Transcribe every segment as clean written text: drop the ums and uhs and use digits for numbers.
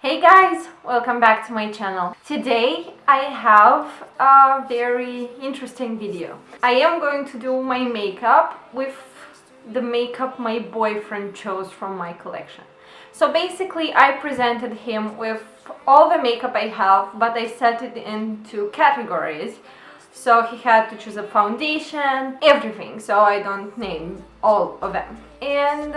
Hey guys, welcome back to my channel. Today I have a very interesting video. I am going to do my makeup with the makeup my boyfriend chose from my collection. So basically I presented him with all the makeup I have, but I set it into categories. So he had to choose a foundation, everything, so I don't name all of them. And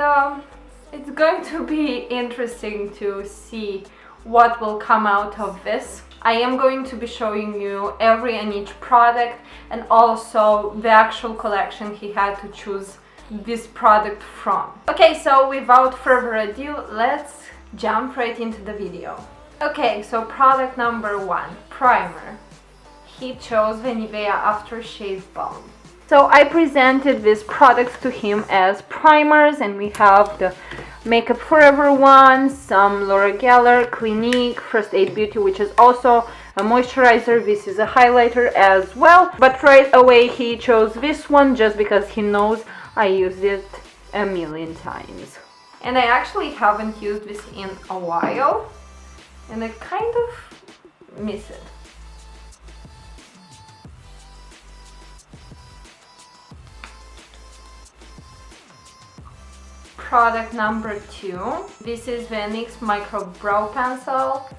it's going to be interesting to see what will come out of this. I am going to be showing you every and each product and also the actual collection he had to choose this product from. Okay, so without further ado, let's jump right into the video. Okay, so product number 1, primer. He chose the Nivea Aftershave Balm. So I presented these products to him as primers, and we have the Makeup Forever one, some Laura Geller, Clinique, First Aid Beauty, which is also a moisturizer. This is a highlighter as well, but right away he chose this one just because he knows I used it a million times. And I actually haven't used this in a while, and I kind of miss it. Product number 2. This is the NYX Micro Brow Pencil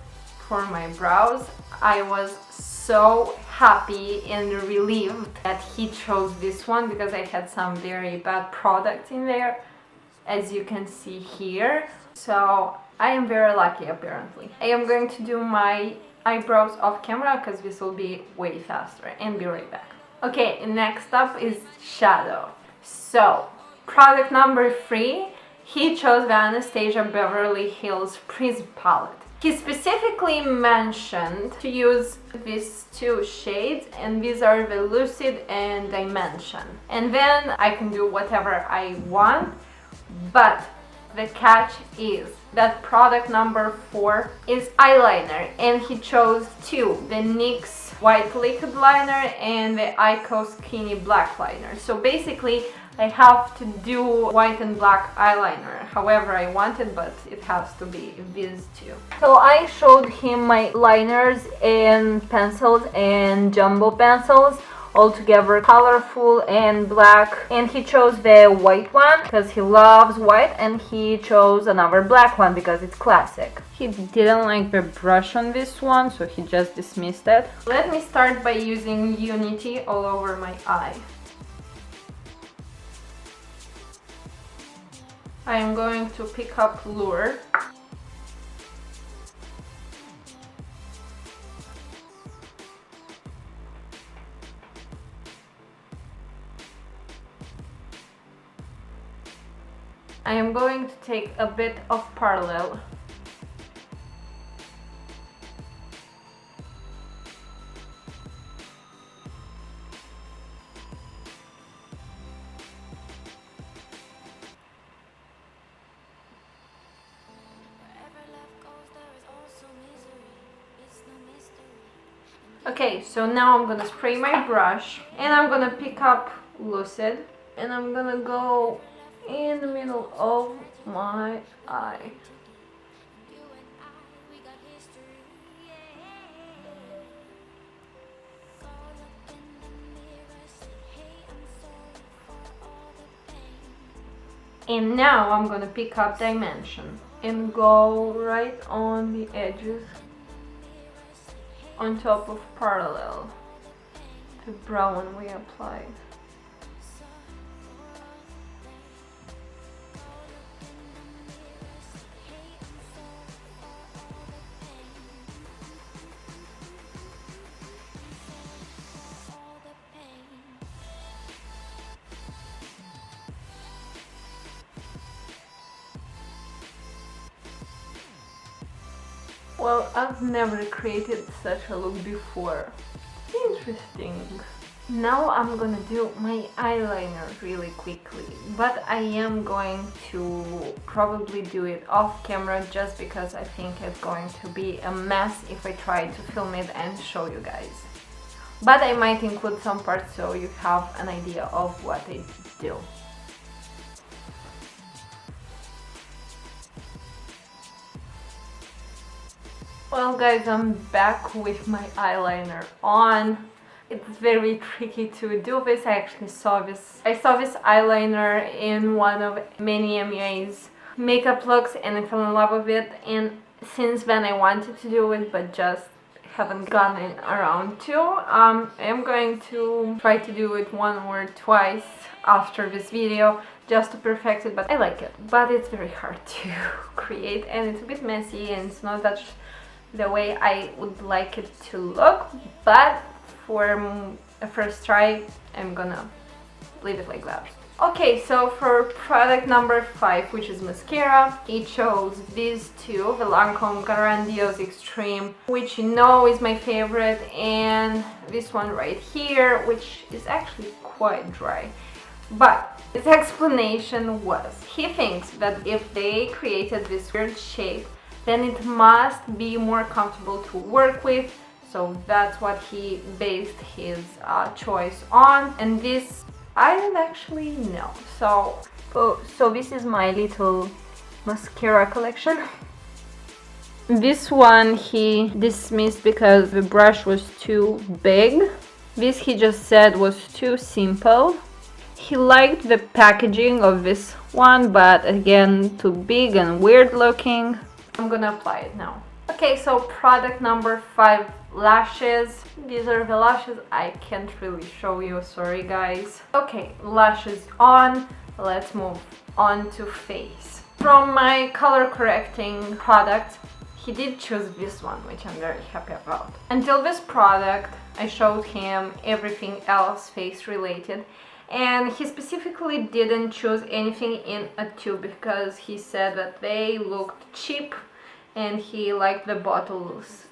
for my brows. I was so happy and relieved that he chose this one because I had some very bad products in there, as you can see here. So I am very lucky apparently. I am going to do my eyebrows off camera because this will be way faster, and be right back. Okay, next up is shadow. So product number 3, he chose the Anastasia Beverly Hills Prism palette. He specifically mentioned to use these 2 shades, and these are the Lucid and Dimension. And then I can do whatever I want, but the catch is that product number 4 is eyeliner, and he chose 2, the NYX White Liquid Liner and the Ico Skinny Black Liner. So basically I have to do white and black eyeliner however I want it, but it has to be these 2. So I showed him my liners and pencils and jumbo pencils, all together colorful and black, and he chose the white one because he loves white, and he chose another black one because it's classic. He didn't like the brush on this one, so he just dismissed it. Let me start by using Unity all over my eye. I am going to pick up Lure. I am going to take a bit of Parallel. Okay, so now I'm gonna spray my brush, and I'm gonna pick up Lucid, and I'm gonna go in the middle of my eye. And now I'm gonna pick up Dimension and go right on the edges on top of Parallel, the brown we applied. Well, I've never created such a look before. Interesting. Now I'm gonna do my eyeliner really quickly, but I am going to probably do it off camera just because I think it's going to be a mess if I try to film it and show you guys. But I might include some parts so you have an idea of what I do. Well guys, I'm back with my eyeliner on. It's very tricky to do this. I saw this eyeliner in one of many MUA's makeup looks and I fell in love with it, and since then I wanted to do it but just haven't gotten around to. I'm going to try to do it one or twice after this video just to perfect it, but I like it. But it's very hard to create and it's a bit messy and it's not that the way I would like it to look, but for a first try I'm gonna leave it like that. Okay, so for product number 5, which is mascara, I chose these two, the Lancome Grandiose Extreme, which you know is my favorite, and this one right here, which is actually quite dry. But his explanation was, he thinks that if they created this weird shape, then it must be more comfortable to work with, so that's what he based his choice on. And this I don't actually know. So this is my little mascara collection. This one he dismissed because the brush was too big. This he just said was too simple. He liked the packaging of this one, but again, too big and weird looking. I'm gonna apply it now. Okay, so product number 5, lashes. These are the lashes. I can't really show you, sorry guys. Okay, lashes on. Let's move on to face. From my color correcting product, he did choose this one, which I'm very happy about. Until this product, I showed him everything else face related, and he specifically didn't choose anything in a tube because he said that they looked cheap and he liked the bottles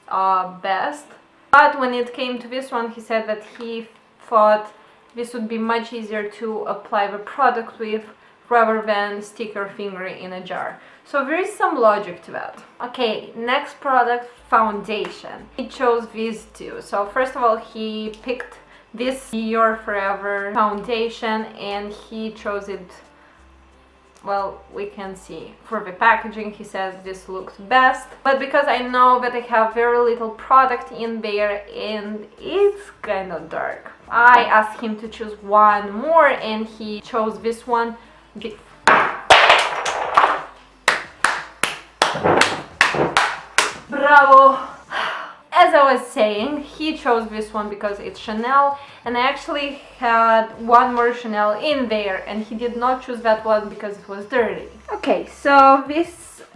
best. But when it came to this one, he said that he thought this would be much easier to apply the product with rather than stick your finger in a jar. So there is some logic to that. Okay, next product, foundation. He chose these two. So first of all, he picked this Your Forever foundation and he chose it, well, we can see for the packaging. He says this looks best, but because I know that I have very little product in there and it's kind of dark, I asked him to choose one more and he chose this one. Bravo! As I was saying, he chose this one because it's Chanel, and I actually had one more Chanel in there and he did not choose that one because it was dirty. Okay, so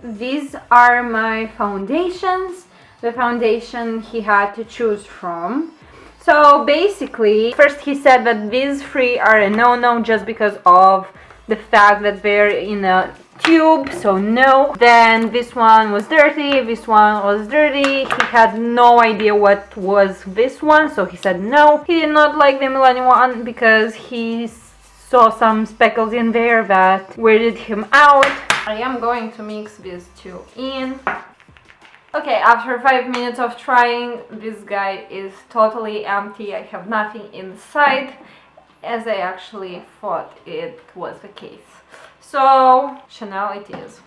these are my foundations, the foundation he had to choose from. So basically, first he said that these 3 are a no-no just because of the fact that they're in a tube, so no. Then this one was dirty, this one was dirty. He had no idea what was this one, so he said no. He did not like the Millennium one because he saw some speckles in there that weirded him out. I am going to mix these two in. Okay, after 5 minutes of trying, this guy is totally empty. I have nothing inside, as I actually thought it was the case. So, Chanel it is.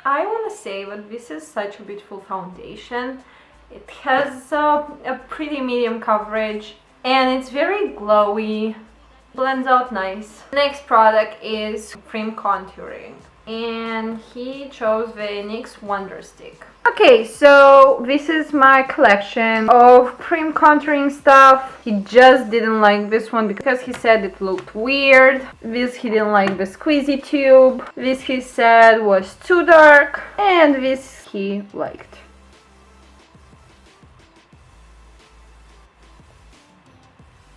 I want to say that this is such a beautiful foundation. It has a pretty medium coverage and it's very glowy, blends out nice. Next product is cream contouring and he chose the NYX Wonder Stick. Okay, so this is my collection of cream contouring stuff. He just didn't like this one because he said it looked weird. This he didn't like the squeezy tube. This he said was too dark. And this he liked.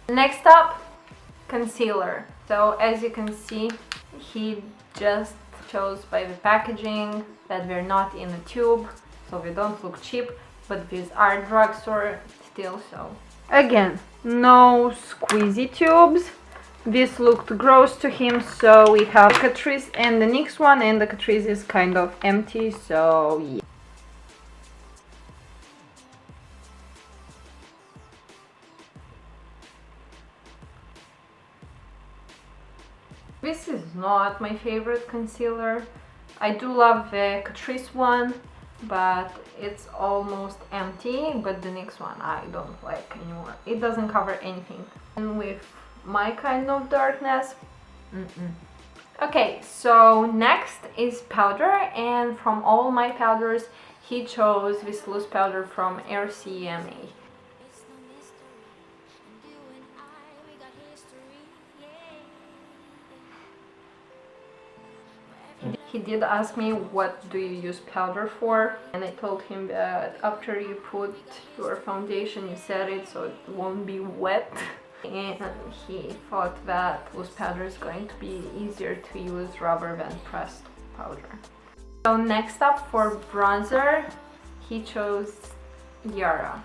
Next up, concealer. So as you can see, he just chose by the packaging that they're not in a tube, so they don't look cheap, but these are drugstore still, so. Again, no squeezy tubes. This looked gross to him, so we have Catrice and the NYX one, and the Catrice is kind of empty, so yeah. This is not my favorite concealer. I do love the Catrice one, but it's almost empty. But the next one I don't like anymore. It doesn't cover anything. And with my kind of darkness, Okay, so next is powder, and from all my powders he chose this loose powder from RCMA. He did ask me what do you use powder for, and I told him that after you put your foundation you set it so it won't be wet. And he thought that loose powder is going to be easier to use rather than pressed powder. So next up for bronzer, he chose Yara.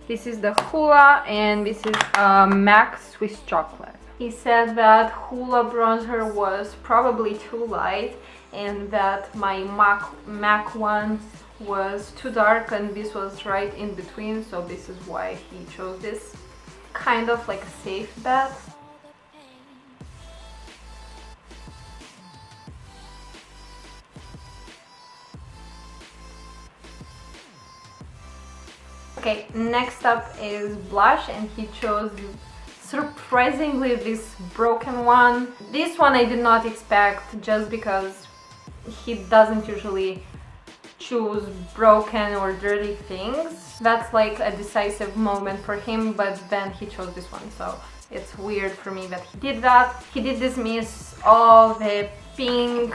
This is the Hoola, and this is MAC Swiss Chocolate. He said that Hoola bronzer was probably too light and that my MAC one was too dark, and this was right in between, so this is why he chose this. Kind of like a safe bet. Okay, next up is blush, and he chose surprisingly this broken one. This one I did not expect, just because he doesn't usually choose broken or dirty things. That's like a decisive moment for him, but then he chose this one, so it's weird for me that he did that. He did dismiss all the pink,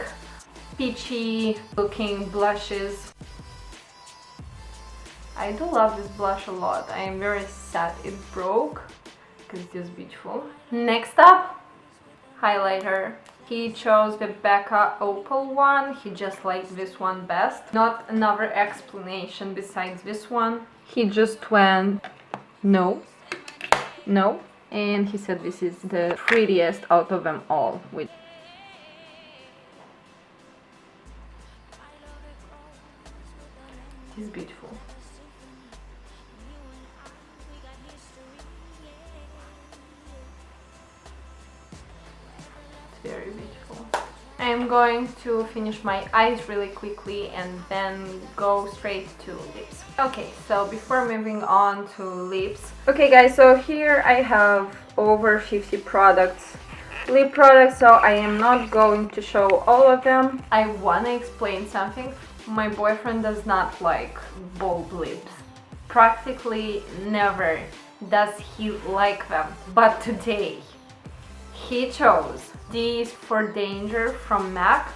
peachy looking blushes. I do love this blush a lot. I am very sad it broke because it is beautiful. Next up, highlighter. He chose the Becca Opal one. He just liked this one best. Not another explanation besides this one. He just went, no, no. And he said this is the prettiest out of them all. It is beautiful. Very beautiful. I am going to finish my eyes really quickly and then go straight to lips. Okay, so before moving on to lips, okay guys, so here I have over 50 products, lip products, so I am not going to show all of them. I want to explain something. My boyfriend does not like bold lips. Practically never does he like them, but today he chose these for Danger from MAC,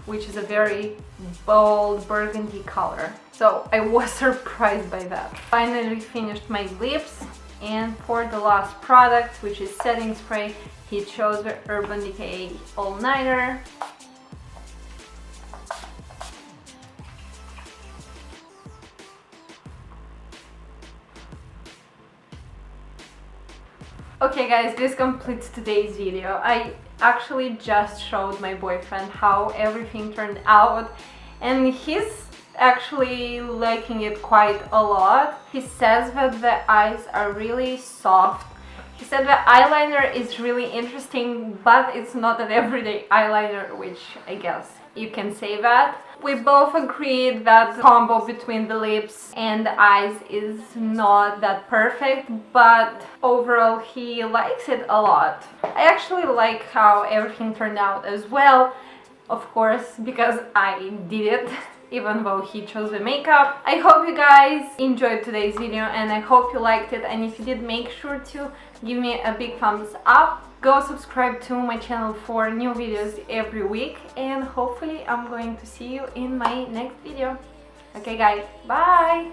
which is a very bold burgundy color. So I was surprised by that. Finally finished my lips, and for the last product, which is setting spray, he chose the Urban Decay All Nighter. Okay guys, this completes today's video. I actually just showed my boyfriend how everything turned out, and he's actually liking it quite a lot. He says that the eyes are really soft. He said the eyeliner is really interesting, but it's not an everyday eyeliner, which I guess you can say that. We both agreed that the combo between the lips and the eyes is not that perfect, but overall he likes it a lot. I actually like how everything turned out as well, of course, because I did it, even though he chose the makeup. I hope you guys enjoyed today's video, and I hope you liked it, and if you did, make sure to give me a big thumbs up. Go subscribe to my channel for new videos every week, and hopefully I'm going to see you in my next video. Okay guys, bye!